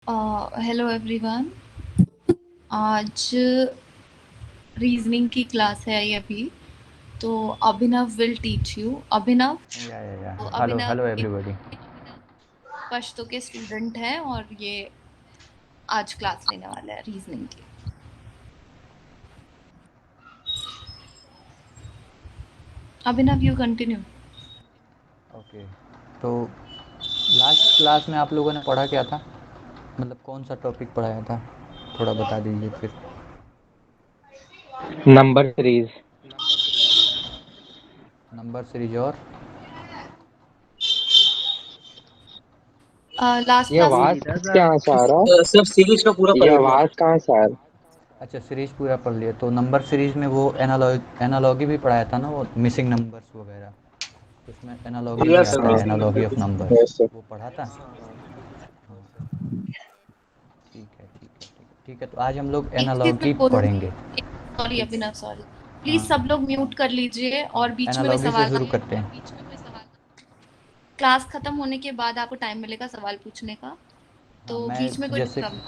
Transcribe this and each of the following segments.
Hello everyone. आज reasoning की class है ये अभी। तो अभिनव विल टीच यू। अभिनव, तो हेलो अभिनव हेलो एक एवरीबॉडी। पश्तो के स्टूडेंट हैं और ये आज क्लास लेने वाला है रीजनिंग की। अभिनव, यू कंटिन्यू। ओके, तो लास्ट क्लास में आप लोगों ने पढ़ा क्या था? मतलब कौन सा टॉपिक पढ़ाया था? थोड़ा बता दीजिए फिर। Number series. नंबर सीरीज और लास्ट ये क्लास में आवाज कहाँ से आ रहा है? सब सीरीज का पूरा ये पढ़ लिया। आवाज कहाँ से आ रहा अच्छा, सीरीज पूरा पढ़ लिए। तो नंबर सीरीज में वो एनालॉगी भी पढ़ाया था ना, वो मिसिंग नंबर्स वगैरह। उसमें एनालॉगी भी यस आता है? है, missing analogy of number. Numbers. Yes sir. वो पढ़ा था। हाँ, ठीक है ठीक है ठीक है ठीक है। तो आज हम लोग एक चीज मैं एनालॉगी बोलूंगी। पढ़ेंगे। सॉरी ठीक। अभिनव, सॉरी। प्लीज सब हाँ लोग म्यूट कर लीजिए हाँ, और बीच में कोई एनालॉगी से सवाल, शुरू करते हैं। क्लास खत्म होने के बाद आपको टाइम मिलेगा सवाल पूछने का। हाँ, तो मैं बीच में कोई जैसे डिस्टर्ब।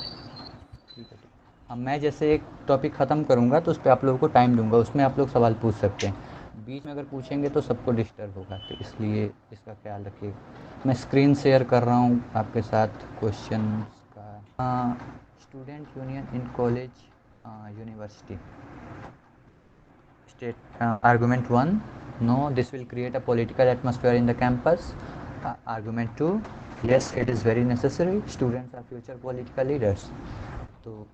ठीक है ठीक। हाँ, मैं जैसे एक टॉपिक ख़त्म करूँगा तो उस पे आप लोगों को टाइम दूंगा, उसमें आप लोग सवाल पूछ सकते हैं। बीच में अगर पूछेंगे तो सबको डिस्टर्ब होगा, तो इसलिए इसका ख्याल रखिए। मैं स्क्रीन शेयर कर रहा हूँ आपके साथ क्वेश्चन का। Student union in college university. State argument one, no this will create a political atmosphere in the campus. Argument two, yes it is very necessary, students are future political leaders। तो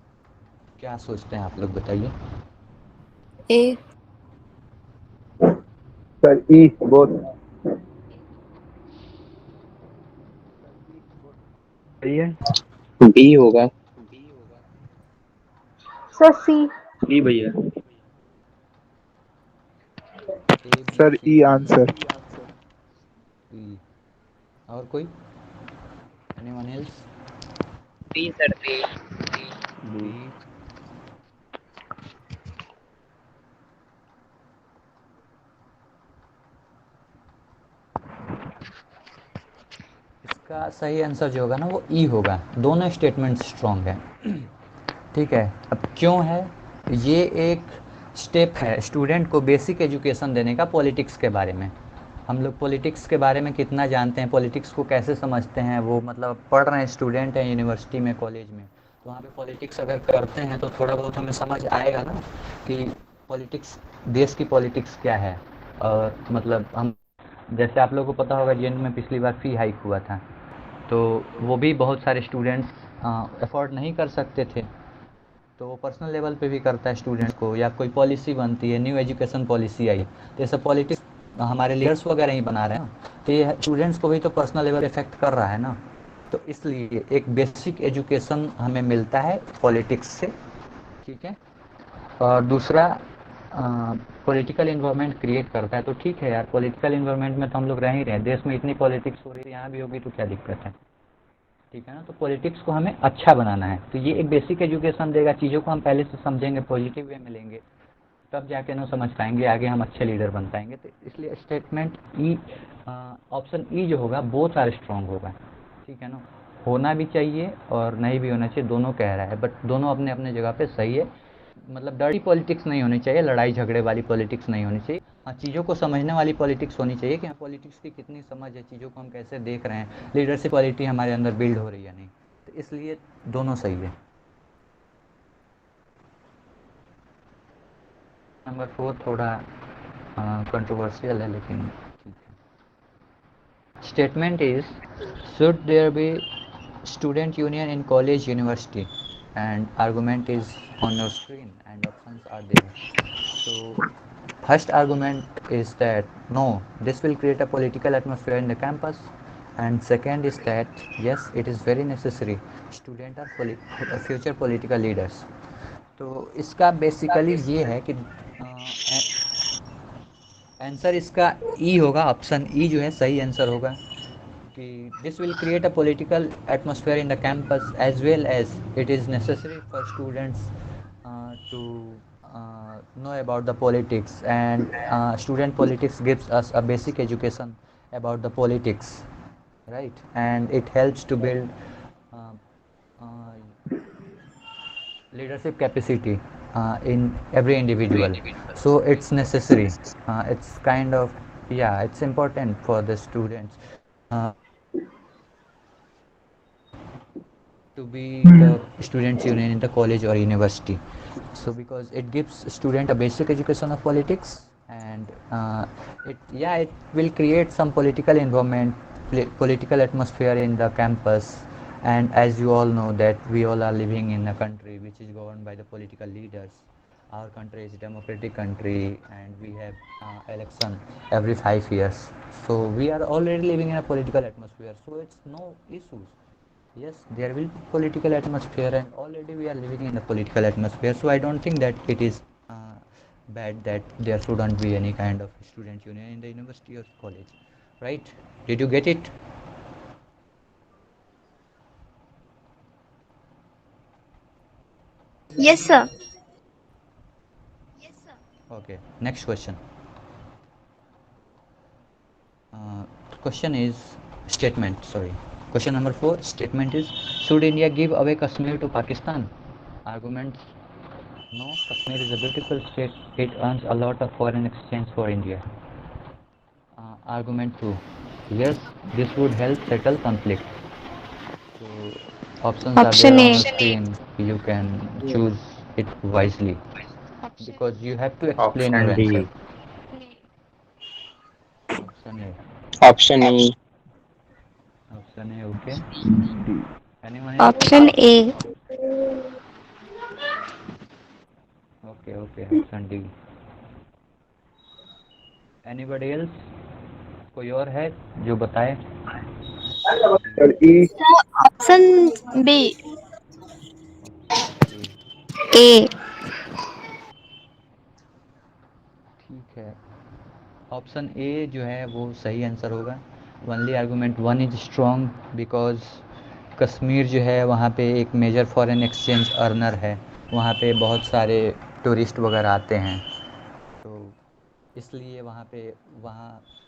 क्या सोचते हैं आप लोग, बताइए। ए। Sir ई both सही है। B होगा। Sir C. जी भैया। A B sir C E D answer. E. और कोई? Anyone else? D sir D. B. इसका सही आंसर जो होगा ना वो ई होगा। दोनों स्टेटमेंट स्ट्रॉन्ग है। ठीक है। अब क्यों है? ये एक स्टेप है स्टूडेंट को बेसिक एजुकेशन देने का पॉलिटिक्स के बारे में। हम लोग पॉलिटिक्स के बारे में कितना जानते हैं, पॉलिटिक्स को कैसे समझते हैं, वो मतलब पढ़ रहे हैं स्टूडेंट हैं यूनिवर्सिटी में, कॉलेज में। तो वहाँ पे पॉलिटिक्स अगर करते हैं तो थोड़ा बहुत हमें समझ आएगा ना कि पॉलिटिक्स, देश की पॉलिटिक्स क्या है। और मतलब हम, जैसे आप लोगों को पता होगा जेएनयू में पिछली बार फ़ी हाइक हुआ था, तो वो भी बहुत सारे स्टूडेंट्स अफोर्ड नहीं कर सकते थे। तो वो पर्सनल लेवल पे भी करता है स्टूडेंट को, या कोई पॉलिसी बनती है, न्यू एजुकेशन पॉलिसी आई, तो ये सब पॉलिटिक्स हमारे लीडर्स वगैरह ही बना रहे हैं ना। तो ये स्टूडेंट्स को भी तो पर्सनल लेवल इफेक्ट कर रहा है ना। तो इसलिए एक बेसिक एजुकेशन हमें मिलता है पॉलिटिक्स से। ठीक है। और दूसरा, पॉलिटिकल इन्वायरमेंट क्रिएट करता है। तो ठीक है यार, पॉलिटिकल इन्वायरमेंट में तो हम लोग रह ही रहे हैं, देश में इतनी पॉलिटिक्स हो रही है, यहाँ भी होगी तो क्या दिक्कत है। ठीक है ना। तो पॉलिटिक्स को हमें अच्छा बनाना है, तो ये एक बेसिक एजुकेशन देगा। चीज़ों को हम पहले से समझेंगे, पॉजिटिव वे में लेंगे, तब जाके ना समझ पाएंगे, आगे हम अच्छे लीडर बन पाएंगे। तो इसलिए स्टेटमेंट ई, ऑप्शन ई जो होगा बहुत सारे स्ट्रॉन्ग होगा। ठीक है ना। होना भी चाहिए और नहीं भी होना चाहिए, दोनों कह रहा है, बट दोनों अपने अपने जगह पे सही है। मतलब डर्टी पॉलिटिक्स नहीं होनी चाहिए, लड़ाई झगड़े वाली पॉलिटिक्स नहीं होनी चाहिए। हाँ, चीज़ों को समझने वाली पॉलिटिक्स होनी चाहिए कि हाँ पॉलिटिक्स की कितनी समझ है, चीज़ों को हम कैसे देख रहे हैं, लीडरशिप क्वालिटी हमारे अंदर बिल्ड हो रही है नहीं। तो इसलिए दोनों सही है। नंबर फोर थोड़ा कंट्रोवर्शियल है, लेकिन ठीक है। Statement is, should there be student union in college university, and argument is on your screen and options are there. So first argument is that no, this will create a political atmosphere in the campus, and second is that yes, it is very necessary, student are future political leaders। तो इसका basically ये है कि answer इसका ई होगा, option E जो है सही आंसर होगा कि this will create a political atmosphere in the campus as well as it is necessary for students to know about the politics, and student politics gives us a basic education about the politics, right? And it helps to build leadership capacity in every individual, so it's necessary, it's kind of, yeah, it's important for the students to be the students union in the college or university. So because it gives student a basic education of politics, and it will create some political environment, political atmosphere in the campus. And as you all know that we all are living in a country which is governed by the political leaders. Our country is a democratic country, and we have election every 5 years. So we are already living in a political atmosphere, so it's no issues. Yes, there will be political atmosphere, and already we are living in a political atmosphere. So I don't think that it is bad that there shouldn't be any kind of student union in the university or college, right? Did you get it? Yes, sir. Okay. Next question. Question is statement. Sorry. Question number 4. Statement is: should India give away Kashmir to Pakistan? Arguments: no. Kashmir is a beautiful state. It earns a lot of foreign exchange for India. Argument 2: yes, this would help settle conflict. So options are there Option on A. the screen. You can choose it wisely because you have to explain your Option answer. D. Option A. Option E. Option A. Okay. Anyone else? Option A. Okay. Okay. Option D. Anybody else? कोई और है जो बताए? और E. Option B. Option A. A. ठीक है. Option A जो है वो सही आंसर होगा. Only argument 1 is strong because Kashmir जो है वहाँ पे एक मेजर फॉरेन एक्सचेंज अर्नर है. वहाँ पे बहुत सारे टूरिस्ट वगैरह आते हैं, तो इसलिए वहाँ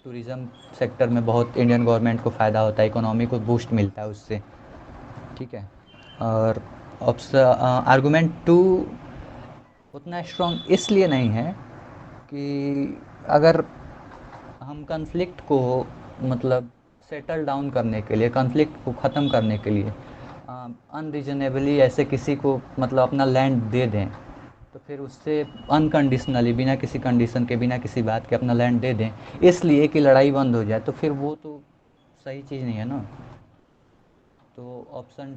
टूरिज़्म सेक्टर में बहुत इंडियन गवर्नमेंट को फ़ायदा होता है, इकोनॉमी को बूस्ट मिलता है उससे. ठीक है. और ऑप्शन आर्गूमेंट 2 उतना स्ट्रॉन्ग इसलिए नहीं है कि अगर हम कॉन्फ्लिक्ट को मतलब सेटल डाउन करने के लिए, कॉन्फ्लिक्ट को ख़त्म करने के लिए अनरीजनेबली ऐसे किसी को मतलब अपना लैंड दे दें, तो फिर उससे अनकंडीशनली, बिना किसी कंडीशन के, बिना किसी बात के अपना लैंड दे दें इसलिए कि लड़ाई बंद हो जाए, तो फिर वो तो सही चीज़ नहीं है ना. तो ऑप्शन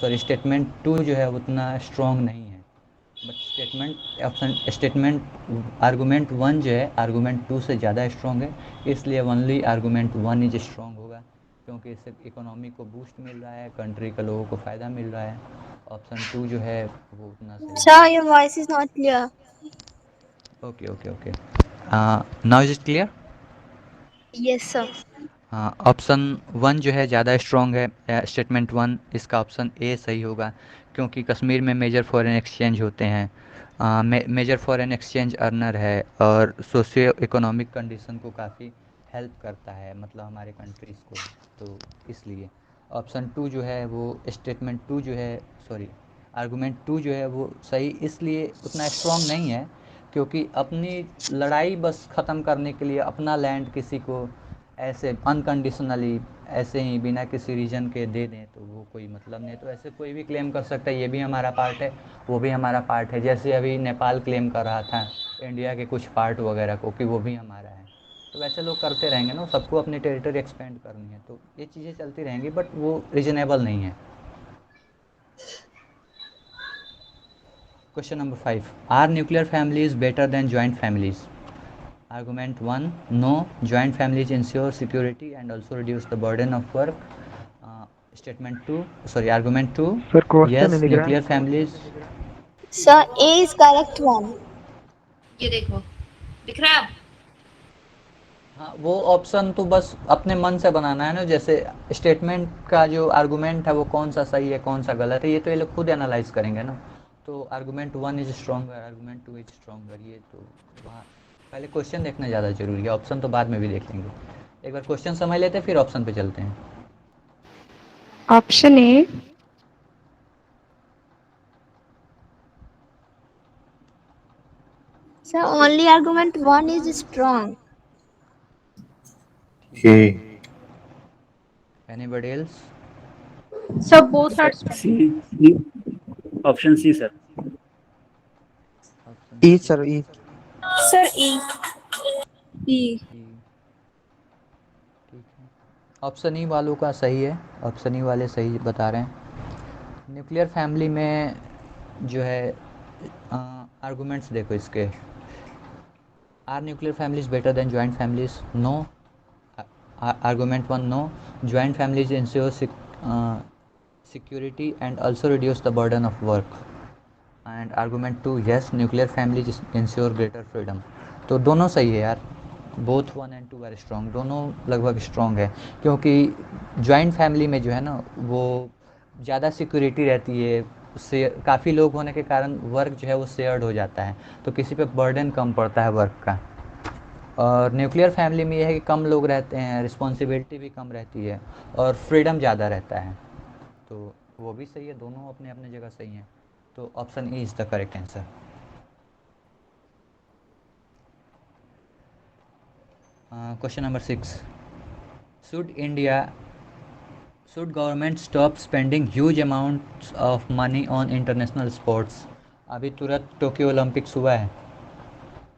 सॉरी स्टेटमेंट 2 जो है उतना स्ट्रॉन्ग नहीं है. बट स्टेटमेंट आर्गूमेंट 1 जो है आर्गूमेंट 2 से ज़्यादा स्ट्रॉन्ग है, इसलिए ओनली आर्गूमेंट 1 इज स्ट्रॉन्ग होगा, क्योंकि इससे इकोनॉमी को बूस्ट मिल रहा है, कंट्री के लोगों को फ़ायदा मिल रहा है. ऑप्शन 2 जो है वो उतना सही Sir, नहीं. your voice is not clear. Okay okay okay. Now is it clear? Yes, sir. Option 1 जो है ज़्यादा स्ट्रॉन्ग है, स्टेटमेंट 1, इसका ऑप्शन ए सही होगा, क्योंकि कश्मीर में मेजर फॉरेन एक्सचेंज होते हैं, मेजर फॉरेन एक्सचेंज अर्नर है और सोशियो इकोनॉमिक कंडीशन को काफ़ी हेल्प करता है, मतलब हमारे कंट्रीज़ को. तो इसलिए ऑप्शन 2 जो है वो स्टेटमेंट 2 जो है, सॉरी आर्गूमेंट 2 जो है वो सही इसलिए उतना स्ट्रॉन्ग नहीं है, क्योंकि अपनी लड़ाई बस ख़त्म करने के लिए अपना लैंड किसी को ऐसे अनकंडीशनली ऐसे ही बिना किसी रीज़न के दे दें तो वो कोई मतलब नहीं. तो ऐसे कोई भी क्लेम कर सकता है ये भी हमारा पार्ट है, वो भी हमारा पार्ट है. जैसे अभी नेपाल क्लेम कर रहा था इंडिया के कुछ पार्ट वगैरह को कि वो भी हमारा है. तो वैसे लोग करते रहेंगे ना, सबको अपनी टेरिटरी एक्सपेंड करनी है, तो ये चीज़ें चलती रहेंगी, बट वो रीजनेबल नहीं है. Question number 5. Are nuclear families better than joint families? Argument 1, no, joint families ensure security and also reduce the burden of work. Argument 2, Sir, question yes, in the nuclear graph. families. Sir, A is correct one. ये देखो दिख रहा है अब? हाँ, वो option तो बस अपने मन से बनाना है ना, जैसे स्टेटमेंट का जो आर्गूमेंट है वो कौन सा सही है कौन सा गलत है, ये तो ये लोग खुद एनालाइज करेंगे ना. तो argument 1 is stronger, argument 2 is stronger, ये तो वहाँ पहले क्वेश्चन देखना ज़्यादा जरूरी है, ऑप्शन तो बाद में भी देख लेंगे. एक बार क्वेश्चन समझ लेते हैं फिर ऑप्शन पे चलते हैं. Option A. Sir, only argument 1 is strong. A. Anybody else? So both are strong. C C option C sir. Option E C. sir, E. Sir, E. E. ठीक है, ऑप्शन ई वालों का सही है, ऑप्शन ई वाले सही बता रहे हैं। न्यूक्लियर फैमिली में जो है आर्गूमेंट्स देखो इसके। Are nuclear families better than joint families? No. Argument one, no, joint families ensure security and also reduce the burden of work. And argument 2, yes, nuclear families ensure greater freedom. तो दोनों सही है यार, both 1 and 2 are strong, दोनों लगभग strong है, क्योंकि joint family में जो है ना वो ज़्यादा सिक्योरिटी रहती है, उससे काफ़ी लोग होने के कारण वर्क जो है वो शेयर्ड हो जाता है, तो किसी पे बर्डन कम पड़ता है वर्क का। और न्यूक्लियर फैमिली में यह है कि कम लोग रहते हैं, रिस्पॉन्सिबिलिटी भी कम रहती है और फ्रीडम ज़्यादा रहता है, तो वो भी सही है, दोनों अपने अपने जगह सही हैं। तो option A is the correct answer. Question number 6, should government stop spending huge amounts of money on international sports? अभी तुरंत टोक्यो ओलंपिक्स हुआ है,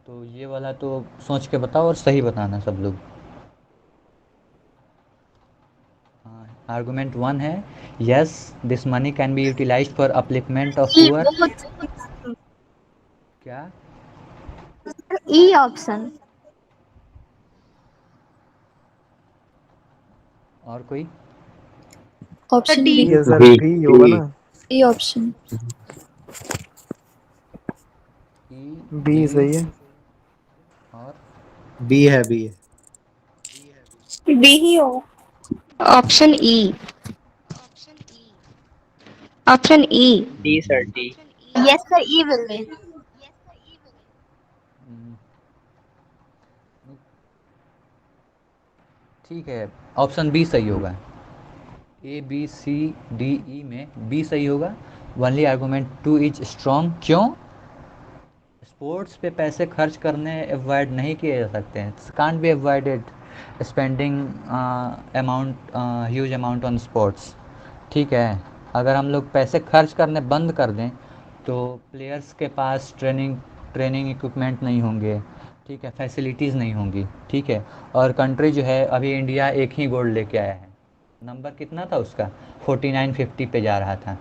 तो ये वाला तो सोच के बताओ और सही बताना सब लोग। आर्गूमेंट 1 है, yes this money can be utilised for upliftment of E poor. both. क्या? E option. और कोई? Option D. बी। ये सर B. B होगा ना? A option. E, B D सही है। और B है, B है। B ही होगा। Option E. Option E. D sir D. Yes, sir. E will be. हम्म, ठीक है, ऑप्शन बी सही होगा। A B C D E में बी सही होगा। Only argument 2 is strong. क्यों? स्पोर्ट्स पे पैसे खर्च करने अवॉइड नहीं किए जा सकते हैं, can't be avoided spending amount huge amount on sports. ठीक है, अगर हम लोग पैसे खर्च करने बंद कर दें तो प्लेयर्स के पास ट्रेनिंग इक्विपमेंट नहीं होंगे, ठीक है, फैसिलिटीज़ नहीं होंगी, ठीक है। और कंट्री जो है, अभी इंडिया एक ही गोल्ड लेके आया है, नंबर कितना था उसका? 49-50 पे जा रहा था।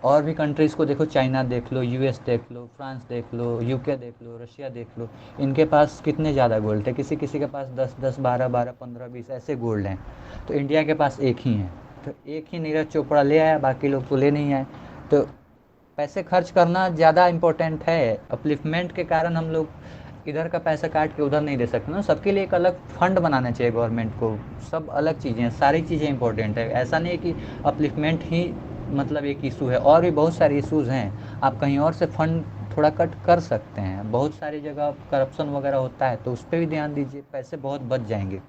और भी कंट्रीज़ को देखो, चाइना देख लो, यूएस देख लो, फ्रांस देख लो, यूके देख लो, रशिया देख लो, इनके पास कितने ज़्यादा गोल्ड है, किसी किसी के पास 10-10, 12-12, 15-20 ऐसे गोल्ड हैं, तो इंडिया के पास एक ही है। तो एक ही नीरज चोपड़ा ले आया, बाकी लोग तो ले नहीं आए। तो पैसे खर्च करना ज़्यादा इम्पोर्टेंट है, अपलिफ्टमेंट के कारण हम लोग इधर का पैसा काट के उधर नहीं दे सकते ना, सबके लिए एक अलग फंड बनाना चाहिए गवर्नमेंट को। सब अलग चीज़ें हैं, सारी चीज़ें इंपॉर्टेंट है, ऐसा नहीं है कि अपलिफ्टमेंट ही मतलब एक इशू है, और भी बहुत सारे इशूज़ हैं। आप कहीं और से फंड थोड़ा कट कर सकते हैं, बहुत सारी जगह करप्शन वगैरह होता है, तो उस पर भी ध्यान दीजिए, पैसे बहुत बच जाएंगे।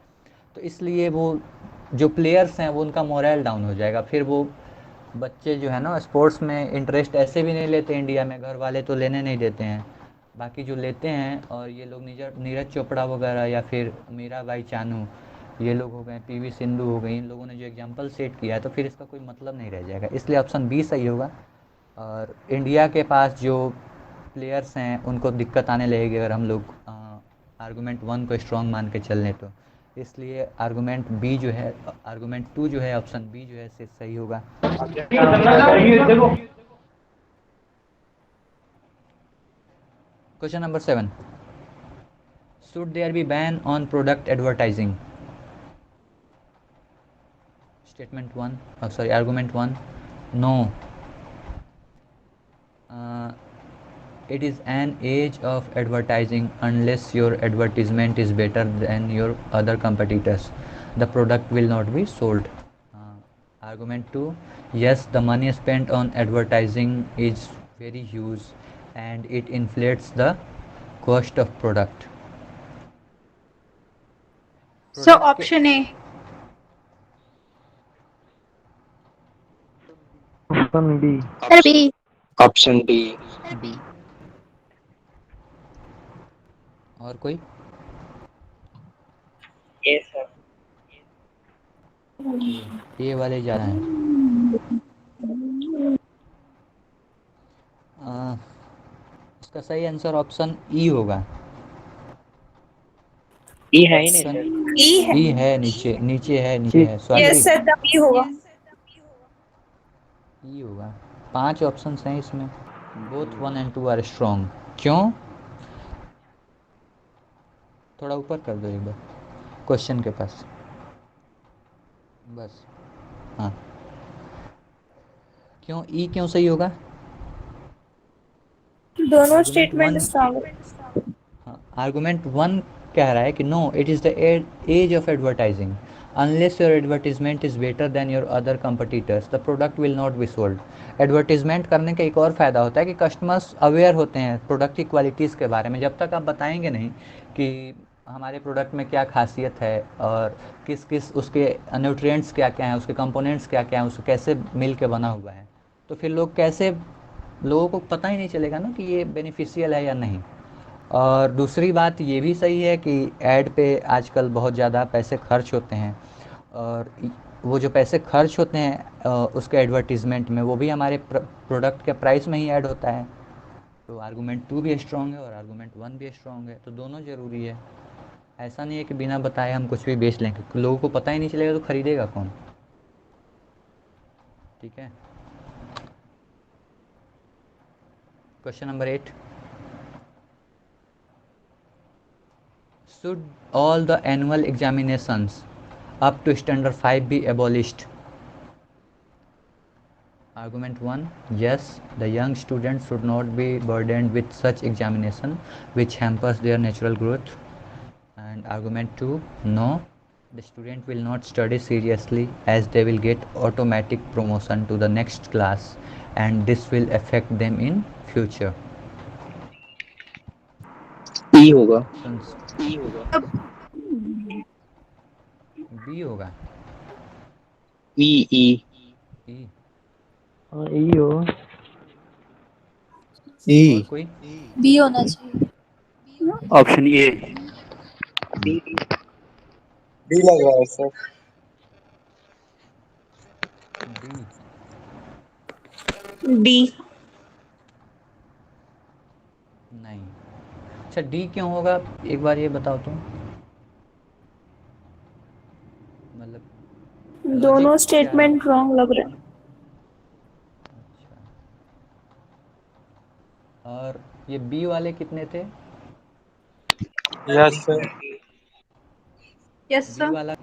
तो इसलिए वो जो प्लेयर्स हैं वो उनका मोरल डाउन हो जाएगा, फिर वो बच्चे जो है ना स्पोर्ट्स में इंटरेस्ट ऐसे भी नहीं लेते, इंडिया में घर वाले तो लेने नहीं देते हैं, बाकी जो लेते हैं, और ये लोग नीरज चोपड़ा वगैरह या फिर मीराबाई चानू, ये लोग हो गए, पीवी सिंधु हो गई, इन लोगों ने जो एग्जाम्पल सेट किया है, तो फिर इसका कोई मतलब नहीं रह जाएगा, इसलिए ऑप्शन बी सही होगा। और इंडिया के पास जो प्लेयर्स हैं उनको दिक्कत आने लगेगी अगर हम लोग आर्गूमेंट 1 को स्ट्रॉन्ग मान के चलने, तो इसलिए आर्गूमेंट बी जो है, आर्गूमेंट 2 जो है, ऑप्शन बी जो है से सही होगा। Question number 7, should there be ban on product advertising? Statement 1, sorry, argument 1, no, it is an age of advertising unless your advertisement is better than your other competitors, the product will not be sold. Argument 2, yes, the money spent on advertising is very huge and it inflates the cost of product. So Product के option A. Option B. Sir, B. Option D. B, और कोई? ए sir. ए वाले ज़्यादा हैं। इसका सही answer option E होगा। ई है ही नहीं ऑप्शन सर। E है। ई है, नीचे नीचे है, नीचे है Yes स्वाति। sir, तब E होगा। ई होगा। 5 ऑप्शंस हैं इसमें। Both 1 and 2 are strong. क्यों? थोड़ा ऊपर कर दो एक बार क्वेश्चन के पास, बस। हाँ, क्यों ई क्यों सही होगा? दोनों आर्गुमेंट स्टेटमेंट 1। स्ट्रॉन्ग है। हाँ, आर्गुमेंट 1 कह रहा है कि no, it is the age of advertising. Unless your advertisement is better than your other competitors the product will not be sold. Advertisement करने का एक और फ़ायदा होता है कि कस्टमर्स अवेयर होते हैं प्रोडक्ट की क्वालिटीज़ के बारे में। जब तक आप बताएंगे नहीं कि हमारे प्रोडक्ट में क्या खासियत है और किस किस उसके न्यूट्रिएंट्स क्या क्या हैं, उसके कंपोनेंट्स क्या क्या हैं, उसको कैसे मिल के बना हुआ है, तो फिर लोगों को पता ही नहीं चलेगा ना कि ये बेनिफिशियल है या नहीं। और दूसरी बात ये भी सही है कि ऐड पे आजकल बहुत ज़्यादा पैसे खर्च होते हैं, और वो जो पैसे खर्च होते हैं उसके एडवर्टीज़मेंट में, वो भी हमारे प्रोडक्ट के प्राइस में ही ऐड होता है। तो आर्गूमेंट 2 भी स्ट्रॉन्ग है और आर्गूमेंट 1 भी स्ट्रॉन्ग है, तो दोनों ज़रूरी है। ऐसा नहीं है कि बिना बताए हम कुछ भी बेच लेंगे, लोगों को पता ही नहीं चलेगा तो ख़रीदेगा कौन? ठीक है। Question number 8। Should all the annual examinations up to standard 5 be abolished? Argument 1, yes, the young students should not be burdened with such examination which hampers their natural growth. And argument 2, no, the student will not study seriously as they will get automatic promotion to the next class and this will affect them in future. ई होगा। Options B होगा। ई ई E। हाँ ई हो। और ई कोई? B होना चाहिए। Option A. D लग रहा है सर। D। D। नहीं। अच्छा, डी क्यों होगा? एक बार ये बताओ तो, मतलब दोनों लॉजिक क्या है? स्टेटमेंट रॉन्ग लग रहे हैं। अच्छा, और ये बी वाले कितने थे? Yes sir. Yes B sir. वाला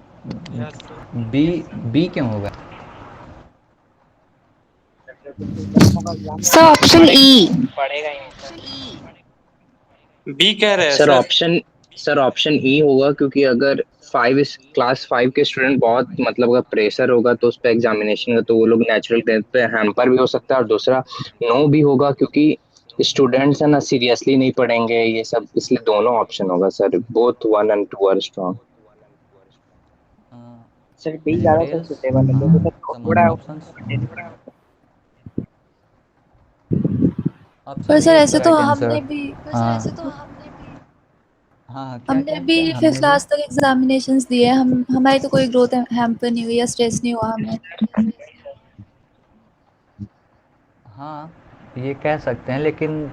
बी बी क्यों होगा? So option E. पढ़ेगा ही नहीं सर। बी कह रहे हैं सर सर। ऑप्शन ई होगा, क्योंकि अगर क्लास 5 के स्टूडेंट बहुत मतलब अगर प्रेशर होगा तो उस पर एग्जामिनेशन का, तो वो लोग नेचुरल ग्रोथ पे हैम्पर भी हो सकता है। और दूसरा नो भी होगा, क्योंकि स्टूडेंट्स है ना सीरियसली नहीं पढ़ेंगे ये सब, इसलिए दोनों ऑप्शन होगा sir. Both 1 and 2 are strong. Sir D anybody ज़्यादा एल्स? सुटेबल है क्योंकि सर सम थोड़ा अदर ऑप्शंस? है। पर option A sir is the ऐसे तो राइट हमने आंसर। भी हाँ हाँ, क्या हमने क्या भी क्या फिफ्थ हमने भी? क्लास तक एग्जामिनेशंस दिए। हमारी तो कोई ग्रोथ हैम्पर नहीं हुई या स्ट्रेस नहीं हुआ हमें। हाँ, ये कह सकते हैं, लेकिन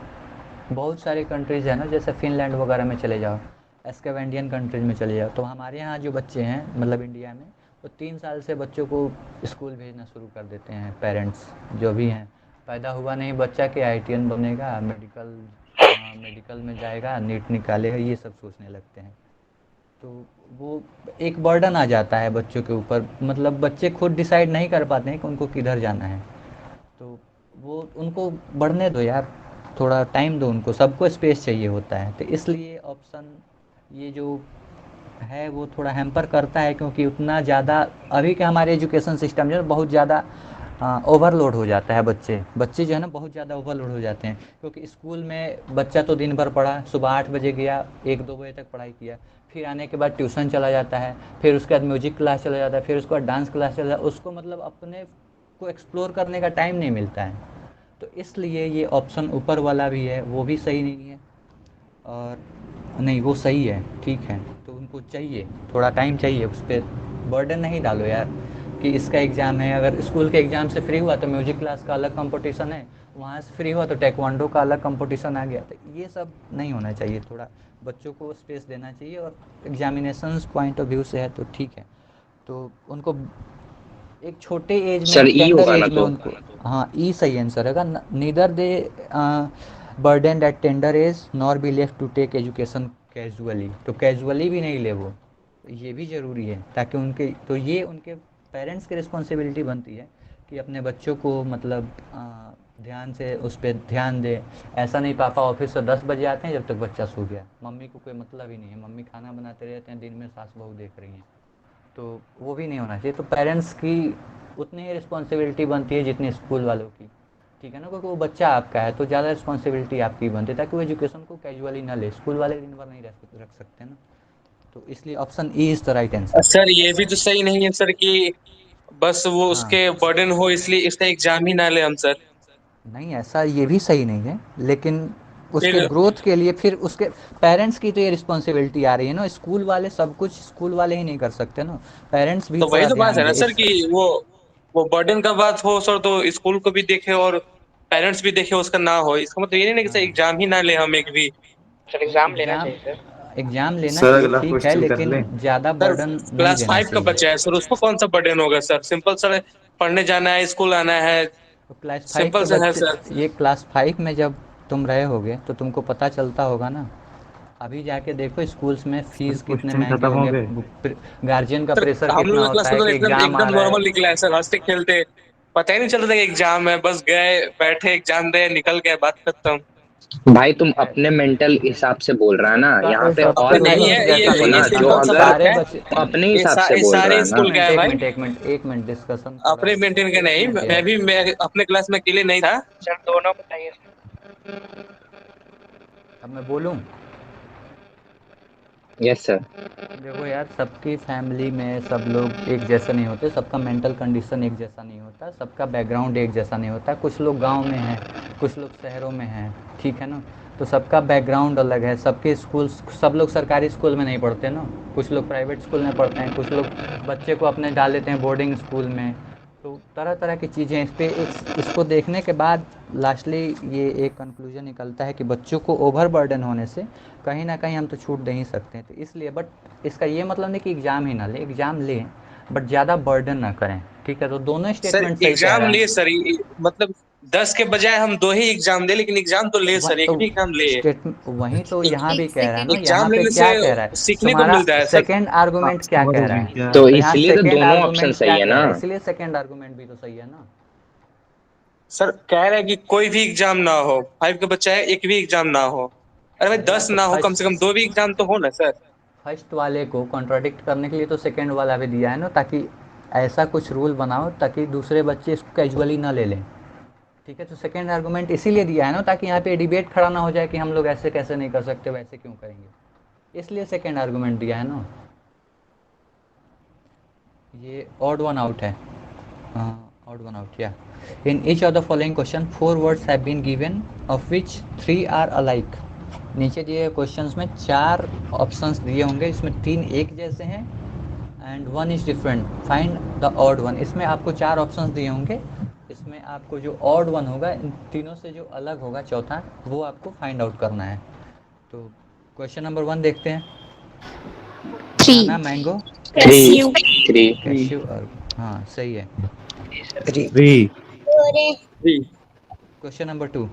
बहुत सारे कंट्रीज़ हैं ना, जैसे फ़िनलैंड वगैरह में चले जाओ, स्कैंडिनेवियन कंट्रीज़ में चले जाओ, तो हमारे यहाँ जो बच्चे हैं मतलब इंडिया में, वो 3 साल से बच्चों को स्कूल भेजना शुरू कर देते हैं पेरेंट्स जो भी हैं। पैदा हुआ नहीं बच्चा कि आईआईटीएन बनेगा, मेडिकल में जाएगा, नीट निकालेगा, ये सब सोचने लगते हैं। तो वो एक बर्डन आ जाता है बच्चों के ऊपर, मतलब बच्चे खुद डिसाइड नहीं कर पाते हैं कि उनको किधर जाना है। तो वो उनको बढ़ने दो यार, थोड़ा टाइम दो उनको, सबको स्पेस चाहिए होता है। तो इसलिए ऑप्शन ये जो है वो थोड़ा हैम्पर करता है, क्योंकि उतना ज़्यादा अभी के हमारे एजुकेशन सिस्टम जो है बहुत ज़्यादा ओवरलोड हो जाता है। बच्चे जो है ना बहुत ज़्यादा ओवरलोड हो जाते हैं, क्योंकि स्कूल में बच्चा तो दिन भर पढ़ा, सुबह 8 बजे गया, 1-2 बजे तक पढ़ाई किया, फिर आने के बाद ट्यूशन चला जाता है, फिर उसके बाद म्यूजिक क्लास चला जाता है, फिर उसके बाद डांस क्लास चला जाता है, उसको मतलब अपने को एक्सप्लोर करने का टाइम नहीं मिलता है। तो इसलिए ये ऑप्शन ऊपर वाला भी है वो भी सही नहीं है। और नहीं वो सही है, ठीक है, तो उनको चाहिए, थोड़ा टाइम चाहिए, उस पर बर्डन नहीं डालो यार कि इसका एग्ज़ाम है। अगर स्कूल के एग्ज़ाम से फ्री हुआ तो म्यूजिक क्लास का अलग कंपटीशन है, वहाँ से फ्री हुआ तो टेक्वांडो का अलग कंपटीशन आ गया, तो ये सब नहीं होना चाहिए। थोड़ा बच्चों को स्पेस देना चाहिए, और एग्जामिनेशंस पॉइंट ऑफ व्यू से है तो ठीक है। तो उनको एक छोटे एज में, सर एक ई टेंडर होगा ना एज में तो? उनको, हाँ ई सही आंसर है। Neither they burden at tender age nor be left to take education casually, तो कैजुअली भी नहीं ले वो, तो ये भी ज़रूरी है, ताकि उनके, तो ये उनके पेरेंट्स की रिस्पॉन्सिबिलिटी बनती है कि अपने बच्चों को मतलब ध्यान से उस पर ध्यान दे। ऐसा नहीं पापा ऑफिस से 10 बजे आते हैं जब तक बच्चा सो गया, मम्मी को कोई मतलब ही नहीं है, मम्मी खाना बनाते रहते हैं, दिन में सास बहू देख रही हैं, तो वो भी नहीं होना चाहिए। तो पेरेंट्स की उतनी ही रिस्पॉन्सिबिलिटी बनती है जितनी स्कूल वालों की, ठीक है ना, क्योंकि वो बच्चा आपका है तो ज़्यादा रिस्पॉन्सिबिलिटी आपकी बनती है, ताकि वो एजुकेशन को कैजुअली ना ले, स्कूल वाले दिन भर नहीं रख सकते ना। तो इसलिए option E is the right answer. Sir ये भी तो सही नहीं है सर कि बस वो हाँ, उसके बर्डन हो इसलिए इसका एग्जाम ही ना ले हम सर। नहीं ऐसा ये भी सही नहीं है, लेकिन उसके फिर ग्रोथ के लिए फिर उसके पेरेंट्स की तो ये रिस्पॉन्सिबिलिटी आ रही है ना, स्कूल वाले सब कुछ स्कूल वाले ही नहीं कर सकते ना, पेरेंट्स भी तो वही थोड़ा तो बात ध्यान है ना दे सर इस। कि वो बर्डन का बात हो सर तो स्कूल को भी देखे और पेरेंट्स भी देखे उसका ना हो, इसका मतलब ये नहीं ना कि सर हाँ, एग्जाम ही ना ले हम एक भी। सर नहीं एग्जाम लेना एग्ज़ाम, चाहिए सर। एग्ज़ाम लेना सर चाहिए अगला ठीक है, क्वेश्चन कर लेकिन लें। ज़्यादा सर बर्डन नहीं क्लास देना 5 का चाहिए। बच्चा है सर, उसको कौन सा बर्डन होगा सर? सिंपल सर, पढ़ने जाना है, स्कूल आना है, तो क्लास 5 सिंपल के से है बच्चे, सर। ये क्लास 5 में जब तुम रहे होगे तो तुमको पता चलता होगा ना। अभी जाके देखो स्कूल्स में सर फ़ीस कितने क्वेश्चन महंगे खत्म हो होंगे, गए। गार्जियन का सर प्रेशर हम कितना लोग का क्लास होता में है तो कि एकदम एग्ज़ाम एकदम आ रहा नॉर्मल है। निकला है सर, हंसते खेलते, पता ही नहीं चल रहा कि एग्जाम है, बस गए बैठे एग्जाम दे निकल गए, बात खत्म। भाई तुम नहीं अपने मेंटल हिसाब से बोल रहा है ना, सबका यहाँ पे सबके और सर भी तो नहीं है, पेरेंट्स जैसा देखो नहीं ये ना, होता जो ना, सिंपल सा अगर बात सारे है। बच्चे। वो अपने ये, हिसाब से ये बोल रहा सारे है एक ना। स्कूल मिनट गए एक भाई, मिनट एक मिनट एक मिनट डिस्कशन थोड़ा अपने मेंटेन के नहीं, एक मैं मिनट। भी मैं अपने क्लास में अकेले नहीं था। सर दोनों बताइए सर। अब मैं बोलूँ, यस सर। देखो यार सबकी फैमिली में सब लोग एक जैसे नहीं होते, सबका मेंटल कंडीशन एक जैसा नहीं होता, सबका बैकग्राउंड एक जैसा नहीं होता, कुछ लोग गांव में हैं, कुछ लोग शहरों में हैं, ठीक है ना, तो सबका बैकग्राउंड अलग है, सबके स्कूल, सब लोग सरकारी स्कूल में नहीं पढ़ते ना, कुछ लोग प्राइवेट स्कूल में पढ़ते हैं, कुछ लोग बच्चे को अपने डाल देते हैं बोर्डिंग स्कूल में, तो तरह तरह की चीज़ें इस पे इसको देखने के बाद लास्टली ये एक कंक्लूजन निकलता है कि बच्चों को ओवर बर्डन होने से कहीं ना कहीं हम तो छूट दे ही सकते हैं, तो इसलिए, बट इसका ये मतलब नहीं कि एग्ज़ाम ही ना लें, एग्ज़ाम लें बट ज़्यादा बर्डन ना करें, ठीक है, तो दोनों सर स्टेटमेंट सही कह एग्जाम रहे लिए हैं। सर, मतलब 10 के बजाय हम 2 ही एग्जाम दे, लेकिन एग्जाम तो ले सर, एक भी एग्जाम ले। स्टेट वहीं तो एक यहाँ भी कह रहा है ना, यहाँ एग्जाम पे लेने से क्या कह रहा है सीखने को तुम्हारा मिलता है सर। सेकंड आर्गुमेंट क्या और कह हो रहा गई है, क्या? तो तो यहाँ इसलिए तो सेकंड दोनों ऑप्शन आर्गुमेंट क्या सही है कह ना। रहा है, इसलिए सेकंड आर्गुमेंट भी तो सही है ना। सर कह रहे हैं कि कोई भी एग्जाम ना हो, 5 का बच्चा है, एक भी एग्जाम ना हो। अरे भाई अरे यार 10 तो ना हो, कम फर्स्ट से कम 2 भी एग्जाम तो हो ना सर। फर्स्ट वाले को कॉन्ट्राडिक्ट करने के लिए तो सेकंड वाला भी दिया है ना, ताकि ऐसा कुछ रूल बनाओ ताकि दूसरे बच्चे इसको कैजुअली ना ले लें, ठीक है, तो सेकंड आर्गुमेंट इसीलिए दिया है ना, ताकि यहाँ पे डिबेट खड़ा ना हो जाए कि हम लोग ऐसे कैसे नहीं कर सकते, वैसे क्यों करेंगे, इसलिए सेकंड आर्गुमेंट दिया है ना। ये ऑड वन आउट है, ऑड वन आउट या in each of the following question 4 words have been given of which 3 are alike. नीचे दिए क्वेश्चंस में 4 ऑप्शंस दिए होंगे, इसमें 3 एक जैसे हैं and 1 is different, find the odd one. इसमें आपको 4 ऑप्शंस दिए होंगे, इसमें आपको जो ऑड वन होगा इन तीनों से जो अलग होगा चौथा, वो आपको फाइंड आउट करना है। तो क्वेश्चन नंबर 1 देखते हैं। बनाना, 3. Mango, three. SU। Three. Cashew और, हाँ सही है। थ्री। जी। क्वेश्चन नंबर 2,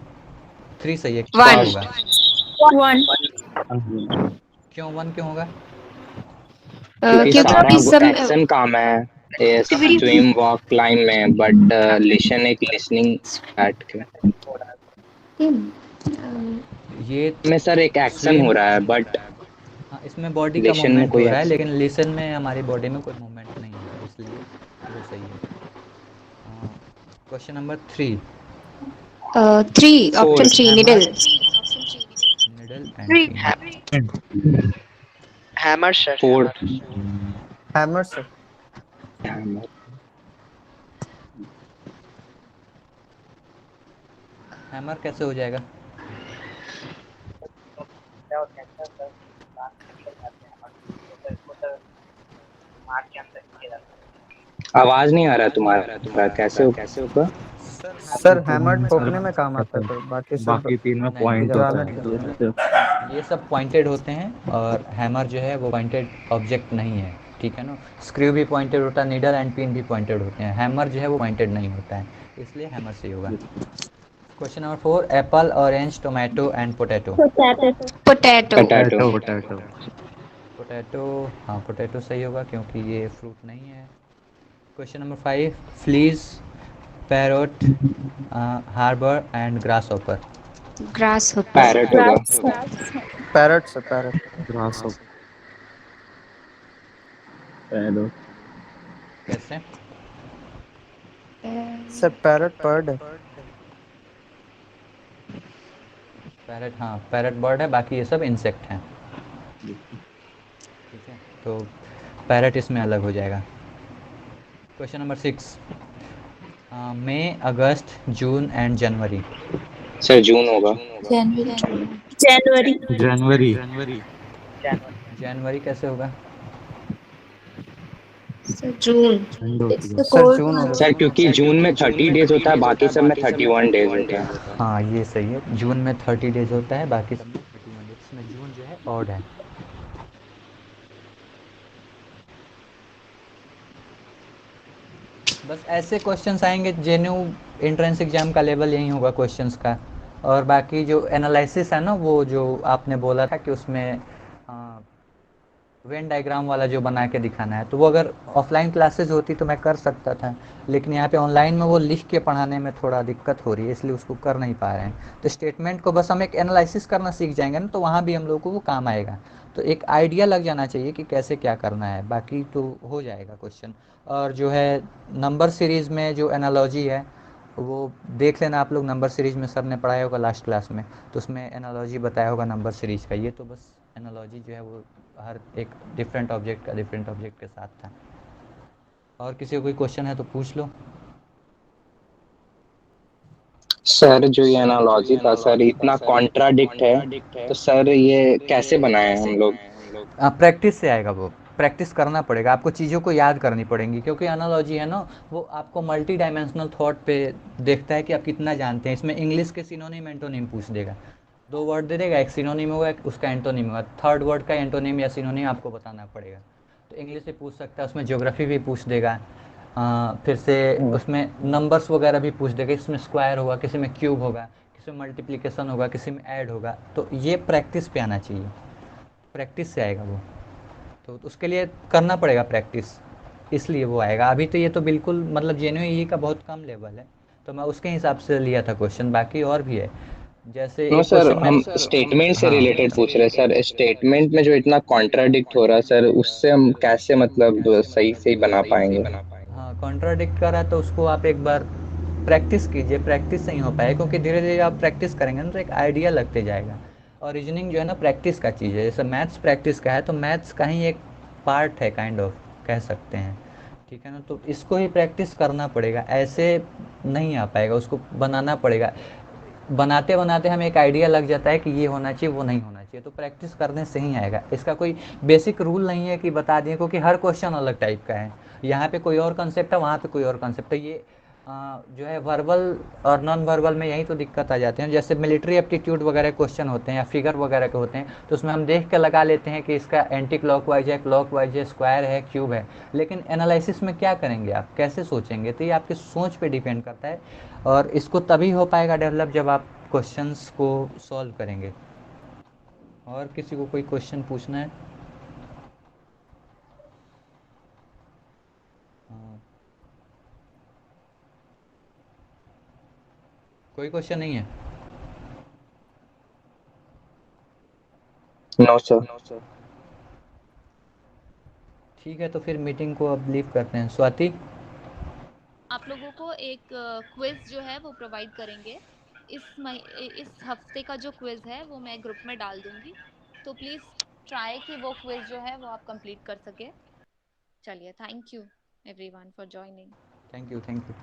3 सही है, क्या 1. होगा, 1। क्यों 1 क्यों होगा? क्योंकि सारा क्योंकि सब एक्शन काम है एक्टिविटी स्विम वॉक क्लाइम में, बट लिसन एक लिसनिंग एट के ये में सर एक एक्शन स्विम, हो रहा है, बट हाँ इसमें बॉडी का लिसन में मूवमेंट हो कोई रहा है, एक्शन। लेकिन लिसन में हमारी बॉडी में कोई मूवमेंट नहीं है, इसलिए वो सही है। Question number 3, 3. Four. Option 3. Hammer, Needle. Needle and pin. Hammer sir, four. Hammer. Hammer sir. Hammer कैसे हो जाएगा? आवाज नहीं आ रहा तुम्हारा, कैसे होगा? सर हैमर ठोकने में काम आता है, तो बाकी सब बाकी तीन में नहीं, पॉइंट होता गिराने है। के ये सब पॉइंटेड होते हैं और हैमर जो है वो पॉइंटेड ऑब्जेक्ट नहीं है, ठीक है ना। स्क्रू भी पॉइंटेड होता है, नीडल एंड पिन भी पॉइंटेड होते हैं, हैमर जो है वो पॉइंटेड नहीं होता है, इसलिए हैमर सही होगा। Question number 4, apple, orange, tomato and potato. Potato. Potato. Potato. Potato, हाँ पोटैटो सही होगा क्योंकि ये फ्रूट नहीं है। Question number 5, fleas, parrot, harbour and grasshopper. Grasshopper. Parrot होगा। पैरट से पैरट। Grass parrot. कैसे? सर पैरट बर्ड है। पैरट, हाँ पैरट बर्ड है, बाकी ये सब इंसेक्ट हैं, ठीक है, तो पैरट इसमें अलग हो जाएगा। क्वेश्चन नंबर 6, मई, अगस्त, जून एंड जनवरी। सर जून होगा। जनवरी। जनवरी। जनवरी कैसे होगा? So June. ठंड होती It's है। the sir cold June month. होगा। सर क्योंकि जून में 30 डेज होता है, बाकी सब में 31 डेज होता है। हाँ ये सही है, जून में 30 डेज होता है, बाकी सब में 31 डेज, इसमें जून जो है ऑड है। बस ऐसे क्वेश्चंस आएंगे, जेन्यू एंट्रेंस एग्जाम का लेवल यही होगा क्वेश्चंस का। और बाकी जो एनालिसिस है ना, वो जो आपने बोला था कि उसमें वेन डायग्राम वाला जो बना के दिखाना है, तो वो अगर ऑफलाइन क्लासेस होती तो मैं कर सकता था, लेकिन यहाँ पे ऑनलाइन में वो लिख के पढ़ाने में थोड़ा दिक्कत हो रही है, इसलिए उसको कर नहीं पा रहे हैं। तो स्टेटमेंट को बस हम एक एनालिसिस करना सीख जाएंगे ना, तो वहाँ भी हम लोग को वो काम आएगा। तो एक आइडिया लग जाना चाहिए कि कैसे क्या करना है, बाकी तो हो जाएगा क्वेश्चन। और जो है नंबर सीरीज़ में जो एनालॉजी है वो देख लेना आप लोग, नंबर सीरीज में सर ने पढ़ाया होगा लास्ट क्लास में, तो उसमें एनालॉजी बताया होगा नंबर सीरीज का। ये तो बस एनालॉजी जो है वो हर एक डिफरेंट ऑब्जेक्ट का डिफरेंट ऑब्जेक्ट के साथ था। और किसी को कोई क्वेश्चन है तो पूछ लो। सर जो ये एनालॉजी था सर, इतना कॉन्ट्राडिक्ट है, तो सर ये कैसे बनाए हम लोग? प्रैक्टिस से आएगा, वो प्रैक्टिस करना पड़ेगा आपको, चीज़ों को याद करनी पड़ेंगी, क्योंकि एनालॉजी है ना, वो आपको मल्टी डायमेंशनल थॉट पे देखता है कि आप कितना जानते हैं। इसमें इंग्लिश के सिनोनिम एंटोनिम पूछ देगा, 2 वर्ड दे देगा, एक सिनोनिम होगा एक उसका एंटोनिम होगा, थर्ड वर्ड का एंटोनिम या सिनोनिम आपको बताना पड़ेगा। तो इंग्लिश से पूछ सकता है, उसमें ज्योग्राफी भी पूछ देगा, फिर से उसमें नंबर्स वगैरह भी पूछ देगा, इसमें स्क्वायर होगा, किसी में क्यूब होगा, किसी में मल्टीप्लिकेशन होगा, किसी में ऐड होगा। तो ये प्रैक्टिस पे आना चाहिए, प्रैक्टिस से आएगा वो, तो उसके लिए करना पड़ेगा प्रैक्टिस, इसलिए वो आएगा। अभी तो ये तो बिल्कुल मतलब जेन्युइन का बहुत कम लेवल है, तो मैं उसके हिसाब से लिया था क्वेश्चन, बाकी और भी है। जैसे नो एक सर, क्वेश्चन हम में स्टेटमेंट से हाँ रिलेटेड पूछ रहे हैं सर। स्टेटमेंट में जो इतना कॉन्ट्राडिक्ट हो रहा है सर, उससे हम कैसे मतलब सही से बना पाएंगे? हाँ कॉन्ट्राडिक्ट कर रहा है, तो उसको आप एक बार प्रैक्टिस कीजिए, प्रैक्टिस से ही हो पाएगा, क्योंकि धीरे धीरे आप प्रैक्टिस करेंगे ना तो एक आइडिया लगते जाएगा। और रीजनिंग जो है ना प्रैक्टिस का चीज़ है, जैसे मैथ्स प्रैक्टिस का है, तो मैथ्स का ही एक पार्ट है काइंड ऑफ, कह सकते हैं, ठीक है ना। तो इसको ही प्रैक्टिस करना पड़ेगा, ऐसे नहीं आ पाएगा, उसको बनाना पड़ेगा। बनाते बनाते हमें एक आइडिया लग जाता है कि ये होना चाहिए वो नहीं होना चाहिए, तो प्रैक्टिस करने से ही आएगा। इसका कोई बेसिक रूल नहीं है कि बता दिए, क्योंकि हर क्वेश्चन अलग टाइप का है, यहाँ पे कोई और कंसेप्ट है, वहाँ पे कोई और कंसेप्ट है। ये जो है वर्बल और नॉन वर्बल में यही तो दिक्कत आ जाती है। जैसे मिलिट्री एप्टीट्यूड वगैरह क्वेश्चन होते हैं या फिगर वगैरह के होते हैं, तो उसमें हम देख के लगा लेते हैं कि इसका एंटी क्लॉकवाइज है, क्लॉकवाइज है, स्क्वायर है, क्यूब है, लेकिन एनालिसिस में क्या करेंगे आप, कैसे सोचेंगे, तो ये आपकी सोच पे डिपेंड करता है। और इसको तभी हो पाएगा डेवलप जब आप क्वेश्चंस को सॉल्व करेंगे। और किसी को कोई क्वेश्चन पूछना है? हाँ, कोई क्वेश्चन नहीं है? No sir. ठीक है, तो फिर मीटिंग को अब लीव करते हैं। स्वाति, आप लोगों को एक क्विज जो है वो प्रोवाइड करेंगे। इस हफ्ते का जो क्विज है वो मैं ग्रुप में डाल दूंगी, तो प्लीज ट्राई कि वो क्विज जो है वो आप कंप्लीट कर सके। चलिए, thank you everyone for joining. Thank you, thank you.